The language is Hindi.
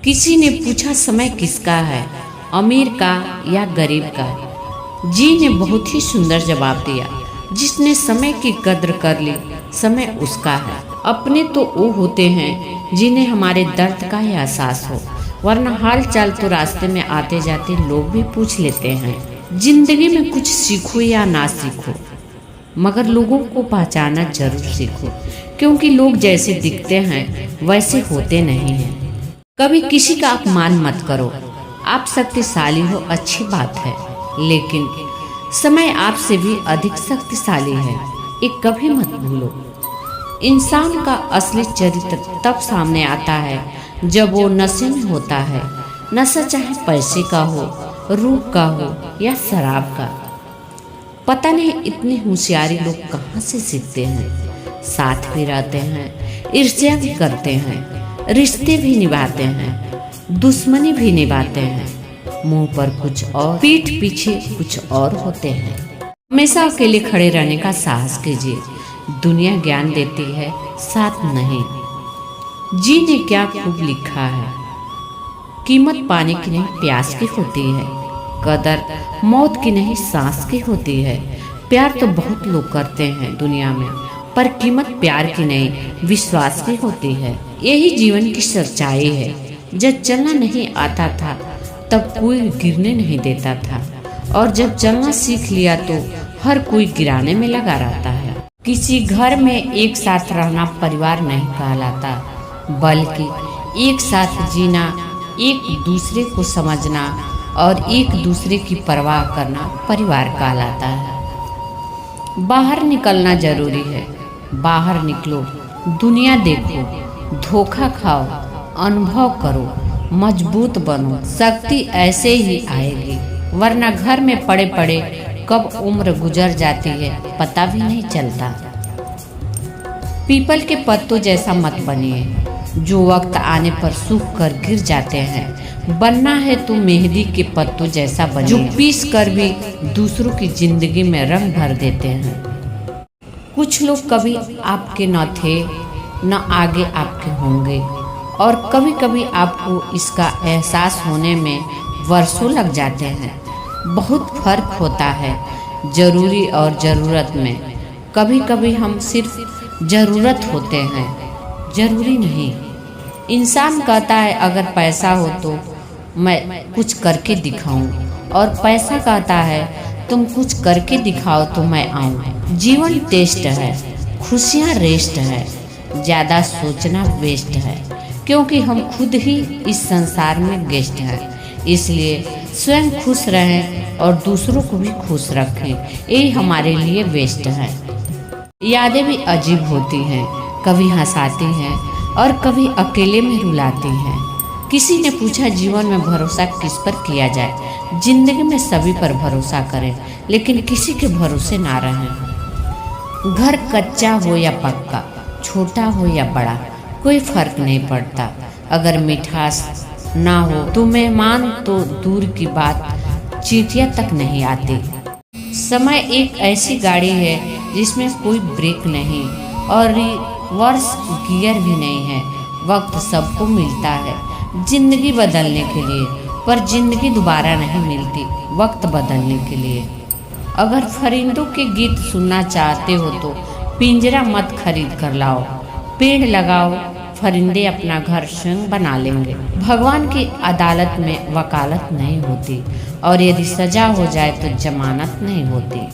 किसी ने पूछा समय किसका है, अमीर का या गरीब का। जी ने बहुत ही सुंदर जवाब दिया, जिसने समय की कद्र कर ली समय उसका है। अपने तो वो होते हैं जिन्हें हमारे दर्द का ही एहसास हो, वरना हाल चाल तो रास्ते में आते जाते लोग भी पूछ लेते हैं। जिंदगी में कुछ सीखो या ना सीखो, मगर लोगों को पहचाना जरूर सीखो, क्योंकि लोग जैसे दिखते हैं वैसे होते नहीं हैं। कभी किसी का अपमान मत करो। आप शक्तिशाली हो, अच्छी बात है, लेकिन समय आपसे भी अधिक शक्तिशाली है, ये कभी मत भूलो। इंसान का असली चरित्र तब सामने आता है जब वो नशे में होता है। नशा चाहे पैसे का हो, रूप का हो या शराब का। पता नहीं इतनी होशियारी लोग कहाँ से सीखते हैं। साथ भी रहते हैं, ईर्ष्या भी करते हैं, रिश्ते भी निभाते हैं, दुश्मनी भी निभाते हैं। मुंह पर कुछ और, पीठ पीछे कुछ और होते हैं। हमेशा अकेले खड़े रहने का साहस कीजिए। दुनिया ज्ञान देती है, साथ नहीं। जी ने क्या खूब लिखा है, कीमत पानी की नहीं प्यास की होती है, कदर मौत की नहीं सांस की होती है। प्यार तो बहुत लोग करते हैं दुनिया में, पर कीमत प्यार की नहीं विश्वास की होती है। यही जीवन की सच्चाई है। जब चलना नहीं आता था तब कोई गिरने नहीं देता था, और जब चलना सीख लिया तो हर कोई गिराने में लगा रहता है। किसी घर में एक साथ रहना परिवार नहीं कहलाता, बल्कि एक साथ जीना, एक दूसरे को समझना और एक दूसरे की परवाह करना परिवार कहलाता है। बाहर निकलना जरूरी है। बाहर निकलो, दुनिया देखो, धोखा खाओ, अनुभव करो, मजबूत बनो। शक्ति ऐसे ही आएगी, वरना घर में पड़े पड़े कब उम्र गुजर जाती है पता भी नहीं चलता। पीपल के पत्तों जैसा मत बनिए, जो वक्त आने पर सूख कर गिर जाते हैं। बनना है तो मेहंदी के पत्तों जैसा बनिए, जो पीस कर भी दूसरों की जिंदगी में रंग भर देते हैं। कुछ लोग कभी आपके न थे, न आगे आपके होंगे, और कभी कभी आपको इसका एहसास होने में वर्षों लग जाते हैं। बहुत फर्क होता है जरूरी और ज़रूरत में। कभी कभी हम सिर्फ ज़रूरत होते हैं, जरूरी नहीं। इंसान कहता है अगर पैसा हो तो मैं कुछ करके दिखाऊं, और पैसा कहता है तुम कुछ करके दिखाओ तो मैं आऊं। जीवन टेस्ट है, खुशियाँ रेस्ट है, ज़्यादा सोचना वेस्ट है, क्योंकि हम खुद ही इस संसार में गेस्ट हैं। इसलिए स्वयं खुश रहें और दूसरों को भी खुश रखें, यही हमारे लिए बेस्ट है। यादें भी अजीब होती हैं, कभी हंसाती हैं और कभी अकेले में रुलाती हैं। किसी ने पूछा जीवन में भरोसा किस पर किया जाए। जिंदगी में सभी पर भरोसा करें, लेकिन किसी के भरोसे ना रहें। घर कच्चा हो या पक्का, छोटा हो या बड़ा, कोई फर्क नहीं पड़ता। अगर मिठास ना हो तो मेहमान तो दूर की बात, चींटियां तक नहीं आती। समय एक ऐसी गाड़ी है जिसमें कोई ब्रेक नहीं और रिवर्स गियर भी नहीं है। वक्त सबको मिलता है जिंदगी बदलने के लिए, पर जिंदगी दोबारा नहीं मिलती वक्त बदलने के लिए। अगर परिंदों के गीत सुनना चाहते हो तो पिंजरा मत खरीद कर लाओ, पेड़ लगाओ, परिंदे अपना घर स्वयं बना लेंगे। भगवान की अदालत में वकालत नहीं होती, और यदि सजा हो जाए तो जमानत नहीं होती।